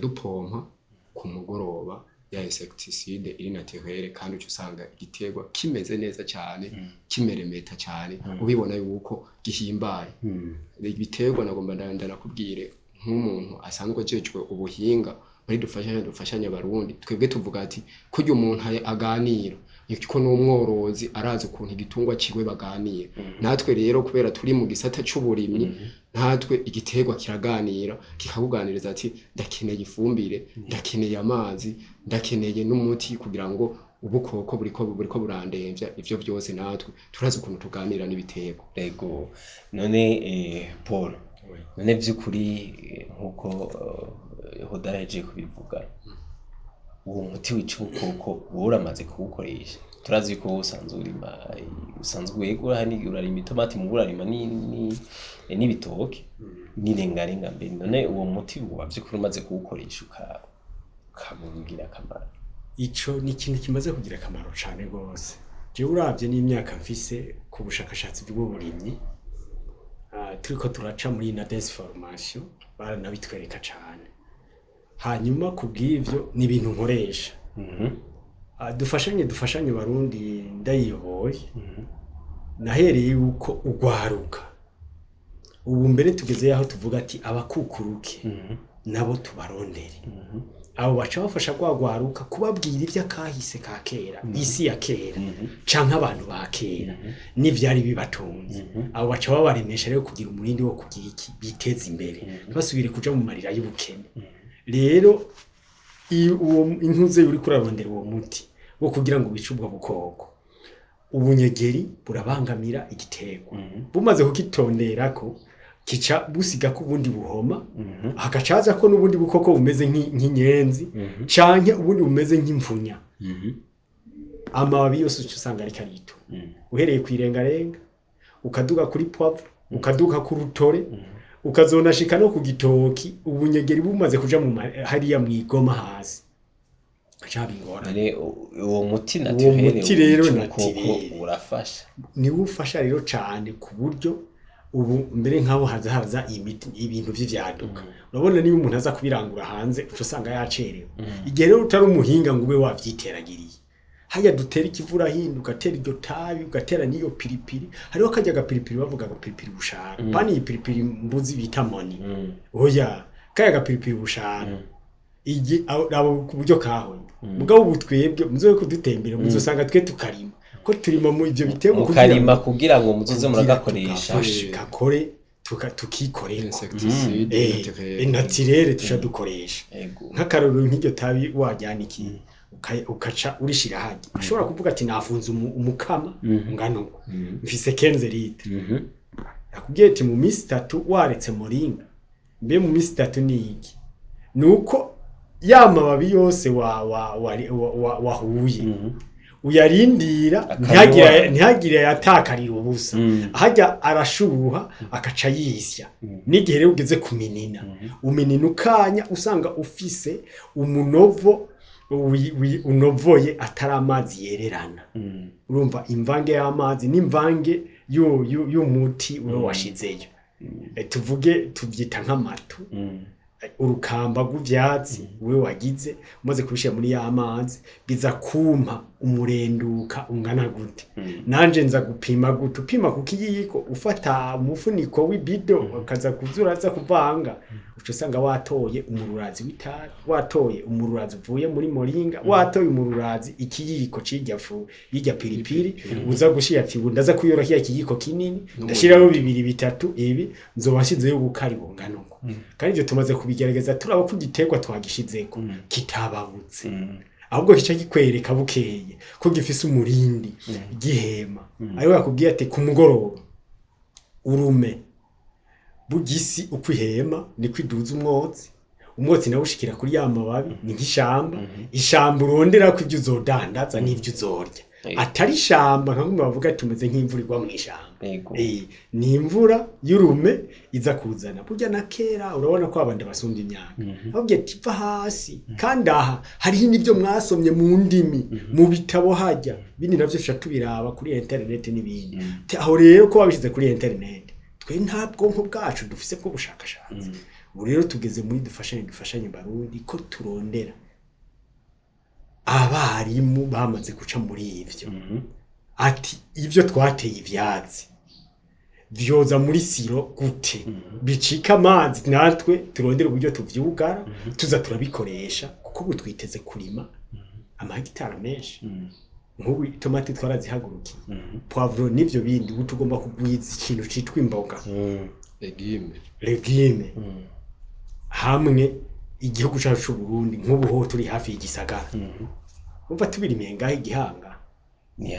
dupompa ku mugoroba ya insecticide iri naturelle kandi uca usanga igiterwa kimeze neza cyane kimeremeta cyane ubibona yuko gihimbaye ibiterwa nagomba ndanakubwire nk'umuntu asanzwe ajejwe ubuhinga muri dufashanya abarundi twebwe tuvuga ati kurya umuntu aganira yuko n'umworozi arazi ukuntu igitungwa kiwe baganira natwe rero kubera turi mu gisata c'uburimyi natwe igiterwa kiraganira kikakuganiriza ati ndakeneye ifumbire ndakeneye amazi ndakeneye n'umuti kugira ngo ubukoko buriko burandemvya ivyo byose natwe turazi ukuntu tuganira n'ibiterwa Ego none Paul none by'ukuri nkuko hodaraje kubivuga uwo muti wica ubukoko uramaze kuwukoresha turazi ko usanzwe wegura hani urarima itomati mu urarima n'ibitoke n'irengarenga mbere none uwo muti wavye kuri umaze kuwukoresha ukamugira akamaro ico ni ikintu kimaze kugira akamaro cyane gose je uravye n'imyaka mfise ku bushakashatsi bw'uburimyi turiko turaca muri Nades formation baranabitwereka cyane hanyuma kubw'ivyo ni ibintu nkoresha dufashanye barundi ndayiyoboye nahereye yuko ugwaruka ubu mbere tugeze yaho tuvuga ati abakukuruke nabo tubarondere abo baca bafasha gwagwaruka kubabwira ivya kahise ka kera isi ya kera canke abantu ba kera n'ivyari bibatunze abo baca babaremesha rero kugira umurindi wo kugira iki biteza imbere basubire kuja mu marira y'ubukene rero uwo intuze uri kurarondera uwo muti wo kugira ngo bice ubwo bukoko ubunyegeri burabangamira igiterwa bumaze kukitonderako kica busiga ko ubundi buhoma hagacaza ko n'ubundi bukoko bumeze nk'inyenzi canke ubundi bumeze nk'imfunya amababi yose usanga ari karito uhereye kwirengarenga ukaduga kuri poivre ukaduga ku rutore ukazonashika no ku gitoki ubunyegeri bumaze kuja mu hariya mwigoma hasi acabingora uwo muti naturelle urafasha ni ufasha rero cyane ku buryo ubu mbere nk'abo haza ibintu vy'ivyaduka urabona niyo umuntu aza kubirangura hanze uco usanga yacerewe igihe rero utari umuhinga ngo ube wavyiteragiriye haya dutera ikivura hinduka tera iryo tabi ugatera niyo pilipili hariho kajya gapilipili bavuga gapilipili bushara pani ipilipili mbuzi bita moni oya kaya gapilipili bushara igi abo kuburyo kahonye mugabo ubutwebwe muzoye kudutembera muzosanga twe tukarima ko turima mu ivyo bitego kukarima kugira ngo muzoze muragakoresha gakore tukikorera insecticide naturelle tusha dukoresha nk'akaroro nk'iryo tabi wajyanikiye ukaca urishira haje ashobora kuvuga ati nafunze umukama ngano mfise 15 litre akubwiye ati mu minsi 3 waretse muringa mbe mu minsi 3 niki nuko yamababi yose wahuye uyarindira ntihagire yatakarira ubusa hajya arashuha akaca yisya n'igihe rero ugeze kuminina uminina ukanya usanga ufise umunovo unovoye atari amazi yererana urumva imvange y'amazi n'imvange y'umuti uro washizeyo tuvuge tubyita nk'amatu urukamba rw'ivyatsi we wagize umaze kubishira muri ya mazi biza kumpa umurenduka ungana gute nanje nza gupima gute upima kukiyiko ufata umufuniko w'ibido ukaza kuzuraza kuvanga uco usanga watoye umururazi w'itabi watoye umururazi uvuye muri moringa watoye umururazi ikiyiko c'iryafu y'irya pilipili uza gushira ati ndaza kuyorohya ikiyiko kinini ndashiraho 2-3 ibi nzobashizeyo ubukari bungana uko kandi ivyo tumaze kubigerageza turaba ko igiterwa twagishizeko kitababutse ahubwo kica gikwereka bukeye ko gifise umurindi gihema ayo yakubwiye ati ku mugoroba urume bugisi ukwihema ni kwiduza umwotsi nawe ushikira kuri ya mababi ni nk'ishamba ishamba urondera ko ivyo uzodandaza n'ivyo uzorya atari ishamba nkamwe bavuga tumeze nk'imvura igwa mu ishamba ni imvura y'urume iza kuzana burya na kera urabona ko abandi basumba imyaka ahubwo tiva hasi kandi aha hariho n'ibyo mwasomye mu ndimi mu bitabo hajya bindi navyo tubiraba kuri internet n'ibindi aho rero ko babishize kuri internet twe nta bwonko bwacu dufise bwo bushakashatsi ubu rero tugeze muri dufashanye Barundi ko turondera abarimu bamaze guca muri ivyo ati ivyo twateye ivyatsi vyoza muri siro gute bicika amazi natwe turondera uburyo tuvyugara tuza turabikoresha kuko butwiteze kurima amahegitari menshi nk'ubu itomati twarazihagurukiye poivron n'ivyo bindi ubu tugomba kugwiza ikintu citwa imboga legume hamwe igihugu cyacu cy'u Burundi nk'ubu ho turi hafi y'igisagara umva tubirimiye ngaho igihanga ni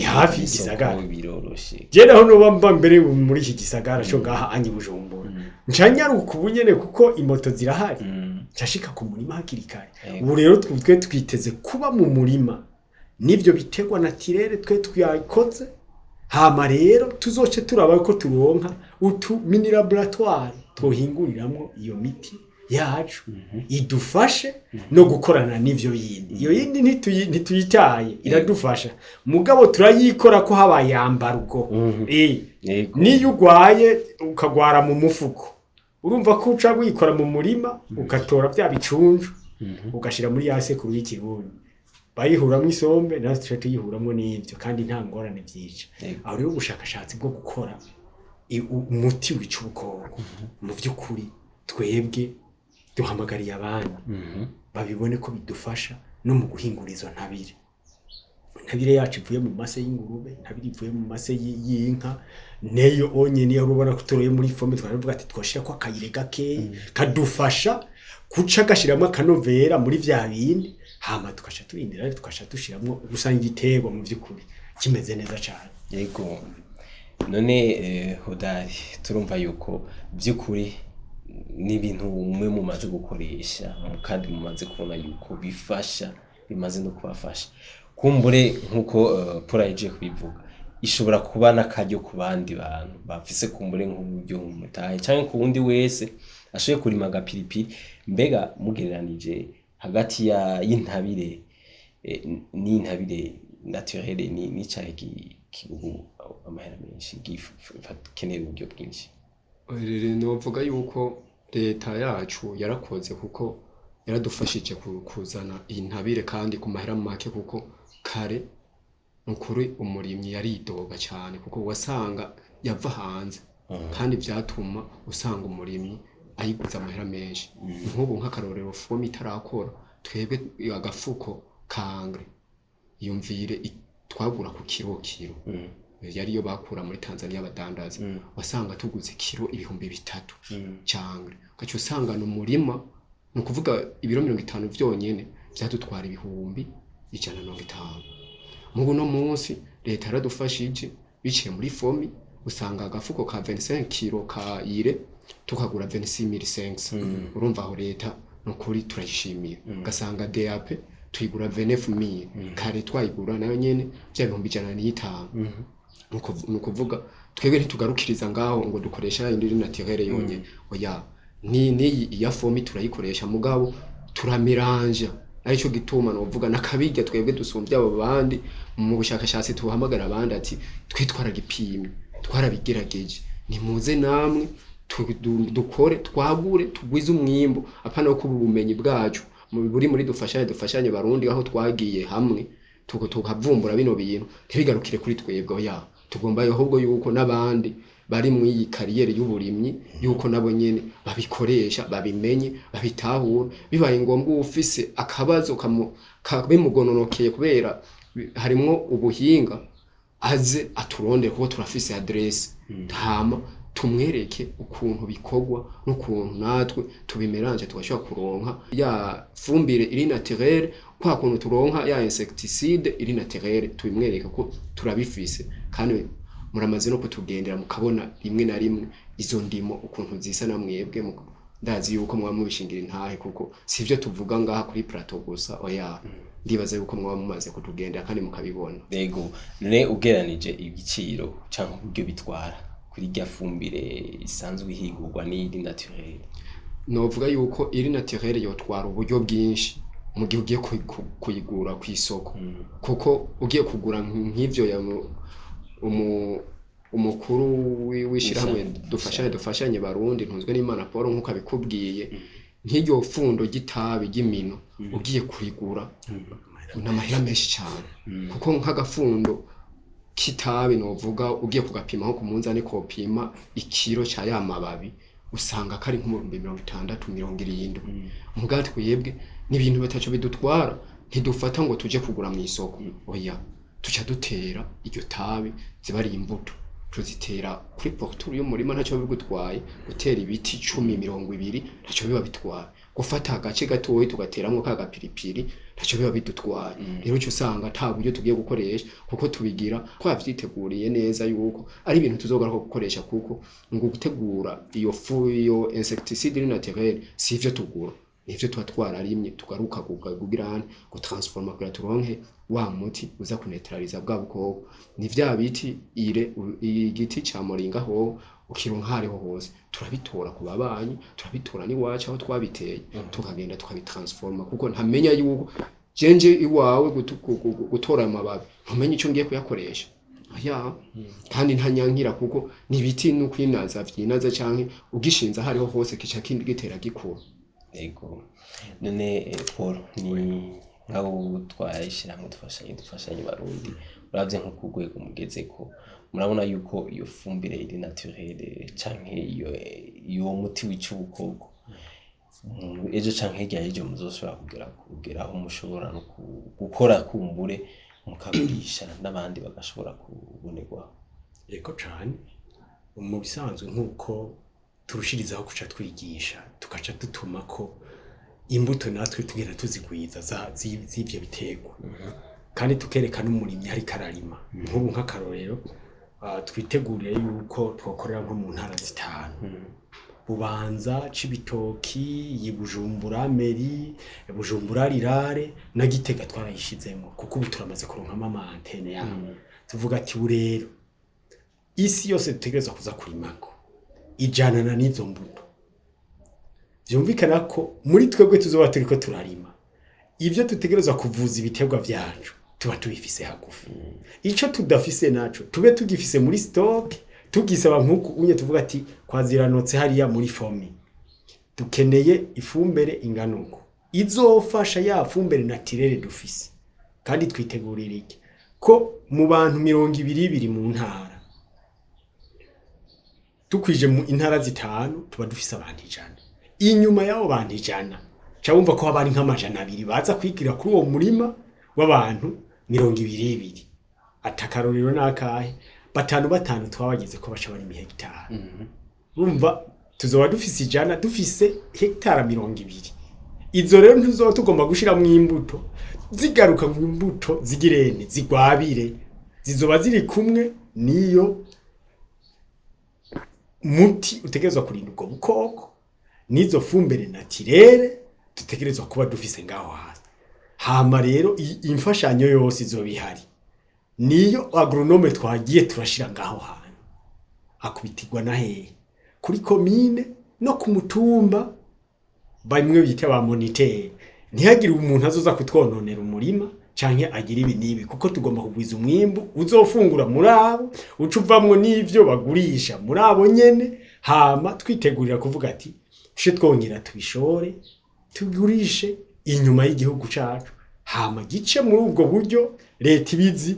hafi y'igisagara biroroshe je naho no bamba mbere muri iki gisagara cyo ngaha anyi Bujumbura ncanyaruka ubunyene kuko imoto zirahari cyashika ku murima hakiri kare ubu rero twe twiteze kuba mu murima nivyo bitegwa natirere twe twyakoze hama rero tuzoce turaba ko turonka utu mini laboratoire twohinguriramwo iyo miti yacu idufashe no gukorana n'ivyo yindi iyo yindi ntituyitaye iradufasha mugabo turayikora ko habaye yambarugo niyo ugwaye ukagwara mu mufuko urumva ko uca wikora mu murima ugatora bya bicunju ugashira muri ya sekuru y'ikirundi bayihuramwo isombe natwe tuyihuramwo n'ivyo kandi nta ngorane vyica aho rero ubushakashatsi bwo gukora umuti wica ubukoko mu vy'ukuri twebwe duhamagariye abandi babibone ko bidufasha no mu guhingura izo ntabire yacu ivuye mu mase y'ingurube ntabire ivuye mu mase y'inka neyo onyene yo rubona kutoroye muri fome twaravuga ati twoshira ko akayire gake kadufasha kuca gashiramo akanovera muri vya bindi hama tukasha turindira tukasha dushiramo gusanga igitego mu by'ukuri kimeze neza cyane yego none hodari turumva yuko by'ukuri n'ibintu umwe mumaze gukoresha kandi mumaze kubona yuko bifasha bimaze no kubafasha kumbure nkuko Paul kubivuga ishobora kuba nakaryo ku bandi bantu bafise kumbure nk'uburyo mutahe cyangwa ku wundi wese ashoye kurima agapiripiri mbega mugereranije hagati y'intabire n'intabire naturelle ni cyahe kibugu amahera menshi gikenera uburyo bwinshi novuga yuko leta yacu yarakoze kuko yaradufashije kuzana intabire kandi ku mahera make kuko kare nukuri umurimyi yaridoga cyane kuko wasanga yava hanze kandi byatuma usanga umurimyi ayiguza amahera menshi nk'ubu nk'akarorero fomi itarakora twebwe agafuko kangre yumvire twagura ku kiro yari yo bakura muri Tanzania badandaza wasanga tuguze kiro 300 cyangre gacho usanga no murima no kuvuga ibiro 50 vyonyene byadutwara 150 mu no munsi leta yaradufashije biciye muri fomi usanga agafuko ka 25 kilo ka ire tukagura 26500 urumva aho leta no kuri turayishimiye gasanga DAP tuyigura 29000 kare twayigura nayo nyene bya 150 nukuvuga twebwe ntitugarukiriza ngaho ngo dukoresha indiri naturelle yonye oya ni ya fomi turayikoresha mugabo turamiranja arico gituma no vuga nakabirya twebwe dusumbye abo bandi mu bushakashatsi tuhamagara abandi ati twitwara gipimye twarabigerageje nimuze namwe dukore twagure tugwize umwimbo apana ko ubumenyi bwacu buri muri dufashanye Barundi aho twagiye hamwe tukavumbura bino bintu ntibigarukire kuri twebwe oya tugomba ahubwo yuko nabandi bari mu iyi kariyeri y'uburimyi yuko nabo nyene babikoresha babimenye babitahura bibaye ngombwa ufise akabazo kabimugononokeye kubera harimwo ubuhinga aze aturonde kuko turafise adresse hama tumwereke ukuntu bikogwa n'ukuntu natwe tubimeranje tugashobora kuronka ya fumbire iri naturelle kwa kuntu turonka ya insecticide iri naturelle tubimwereka ko turabifise kandi muramaze no kutugendera mukabona rimwe na rimwe izo ndimo ukuntu zisa na mwebwe ndazi yuko mwa mubishingira intahe kuko sivyo tuvuga ngaha kuri plateau gusa oya ndibaza yuko mwa mumaze kutugendera kandi mukabibona yego none ugeranije igiciro cyangwa uburyo bitwara kuri rya fumbire isanzwe ihigurwa n'iri naturelle novuga yuko iri naturelle yotwara uburyo bwinshi mu gihe ugiye kuyigura ku isoko kuko ugiye kugura nk'ivyo ya umukuru w'ishirahamwe dufashanye barundi ntunzwe n'Imana Paul nkuko abikubwiye nk'iryo fundo gitabi ry'imino ugiye kurigura n'amahera menshi cyane kuko nk'agafundo kitabi novuga ugiye kugapima nko ku munzani kopima ikiro cya ya mababi usanga kari nk'umurumbi 60-70 mugati kuyebwe n'ibintu batacho bidutwara ntidufata ngo tuje kugura mu isoko oya tuca dutera iryo tabi zibari imbuto tuzitera kuri porture y'umurima ntacyo bigutwaye gutera ibiti 10-20 ntacyo biba bitwaye gufata agace gatoyi tugateramwo kaga piripiri ntacyo biba bidutwaye rero cyo usanga nta buryo tugiye gukoresha kuko tubigira twavyiteguriye neza yuko ari ibintu tuzogaruka gukoresha kuko ngo gutegura iyo fu iyo insecticide naturel sivyo tugura nivyo tuba twararimye tugaruka kugira gutransforma kugira turonke wa muti uza kunetraliza bwa bukoko ni vya biti igiti ca moringa ho ukironka hariho hose turabitora ku babanyi turabitora ni wacu aho twabiteye tukagenda tukabitransforma kuko ntamenya yuko jenje iwawe gutora amababi ntumenye ico ngiye kuyakoresha ya kandi ntanyankira kuko ni biti n'ukwinaza vyinaza canke ugishinza hariho hose kica kindi gitera gikura. Ego none Paul ni nkaho twayishiramo dufashanye barundi uravye nko kugwego mugeze ko murabona yuko iyo fumbire iri naturelle canke iyo muti w'icubukoko ejo canke hirya muzoshobora kugera aho mushobora no gukora kumbure mukagurisha n'abandi bagashobora kubonerwa. Ego cane mu bisanzwe nkuko turushirizaho kuca twigisha tukaca dutuma ko imbuto natwe tugenda tuzigwiza z'ivyo biterwa kandi tukerekana umurimyi hari kararima nk'ubu nk'akarorero twiteguriye yuko twakorera nko mu ntara zitanu Bubanza Cibitoki Bujumbura Meri Bujumbura Rirare na Gitega twarayishizemo kuko ubu turamaze kuronka ama antene yaho tuvuga ati burero isi yose dutegereza kuza kurimako ijanana n'izo mbuto vyumvikana ko muri twebwe tuzoba turiko turarima ivyo tutegereza kuvuza ibiterwa vyacu tuba tubifise hagufi ico tudafise naco tube tugifise muri stock tugisaba nkuko unye tuvuga ati kwaziranotse hariya muri fomi dukeneye ifumbere inganuko izofasha ya fumbere naturelle dufise kandi twitegurira iki ko mu bantu 200 mu ntara tukwije mu intara zitanu tuba dufise abantu 100 inyuma yabo bantu 100 cyabumva ko abari nk'amajana 200 baza kwigira kuri uwo murima w'abantu 200 atakarorero nakahe batanu twabageze ko baca bari hectare urumva tuzoba dufise 100 dufise hectare 200 izo rero ntuzoba tugomba gushira mu imbuto zigaruka mu imbuto zigirene zigwabire zizoba ziri kumwe niyo muti utegerezwa kurinda ubwo bukoko nizo fumbire naturelle tutegerezwa kuba dufise ngaho hasi hama rero imfashanyo yose izobihari niyo agronome twagiye turashira ngaho hantu akubitirwa na hehe kuri commune no ku mutumba bamwe bita ba moniteur ntihagire umuntu azoza kutwononera umurima canke agira ibi nibi kuko tugomba kugwiza umwimbu uzofungura muri abo ucuvamwo n'ivyo bagurisha muri abo nyene hama twitegurira kuvuga ati she twongera tubishore tugurishe inyuma y'igihugu cacu hama gice muri ubwo buryo leta ibizi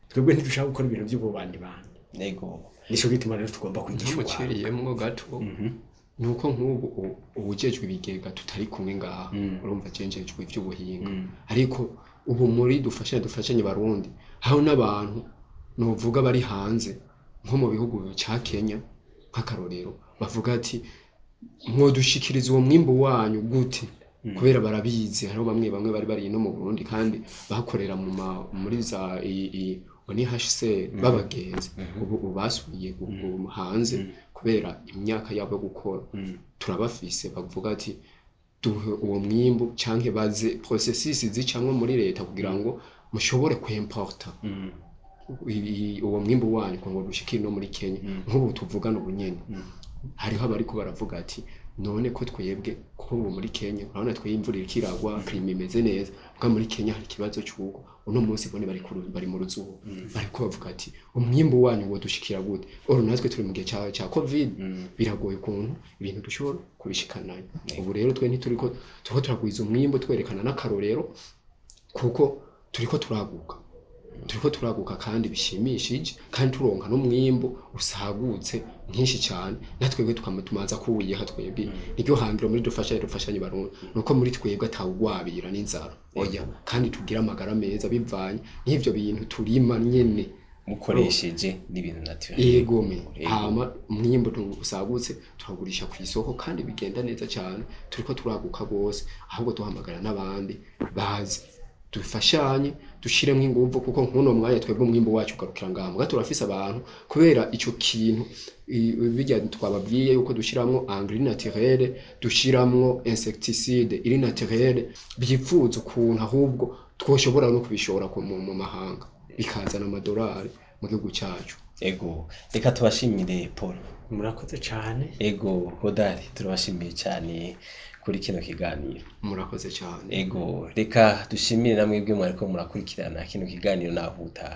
twebwe ntidushaka gukora ibintu by'ububandi bandi nego nico gituma rero tugomba kwigisha umuciriyemwo gato nuko nk'ubu ubujejwe ibigega tutari kumwe ngaha urumva cenjejwe ivy'ubuhinga ariko ubu muri dufashanye barundi aho n'abantu novuga bari hanze nko mu bihugu ca Kenya nk'akarorero bavuga ati mwodushikiriza uwo mwimbu wanyu gute kubera barabizi hariho bamwe bari no mu Burundi kandi bakorera muri za ni HC babagenzi ubu basubiye hanze kubera imyaka yabo gukora turabafise bavuga ati duhe uwo mwimbu canke baze processes zicamwe muri leta kugira ngo mushobore kwimporta uwo mwimbu wanyu ngo dushikire no muri Kenya nk'ubu tuvugana ubunyene hariho abariko baravuga ati none ko twebwe kuko ubu muri Kenya urabona twebwe imvura irikiragwa klima imeze neza bwa muri Kenya hari ikibazo cy'uko uno munsi bone bari mu ruzuba bariko bavuga ati umwimbo wanyu wo dushikira gute oro natwe turi mu gihe cya covid biragoye kuntu ibintu dushobora kubishikana ubu rero twe ntituriko turagwiza umwimbo twerekana n'akarorero kuko turiko turaguka kandi bishimishije kandi turonka n'umwimbo usagutse mwinshi cyane natwebwe tumaza kuwiha twebwe niryo hangiro muri dufashanye barundi nuko muri twebwe atawugwabira n'inzara oya kandi tugira amagara meza bivanye n'ivyo bintu turima nyene mukoresheje n'ibintu naturel yego hama umwimbo usagutse turagurisha ku isoko kandi bigenda neza cyane turiko turaguka gose ahubwo duhamagara n'abandi bazi dufashanye dushiremo ingufu kuko nkuno mwanya twebwe umwimbo wacu ugarukira ngambwa turafise abantu kubera ico kintu bijya twababwiye yuko dushiramwo engrais naturel dushiramwo insecticide iri naturel byifuza ukuntu ahubwo twoshobora no kubishora mu mahanga bikazana amadolari mu gihugu cyacu ego reka tubashimire Paul murakoze cyane ego Hodari turabashimiye cyane kuri kino kiganiro murakoze cyane ego reka dushimire namwe bwe mwariko murakurikirana kino kiganiro nahuta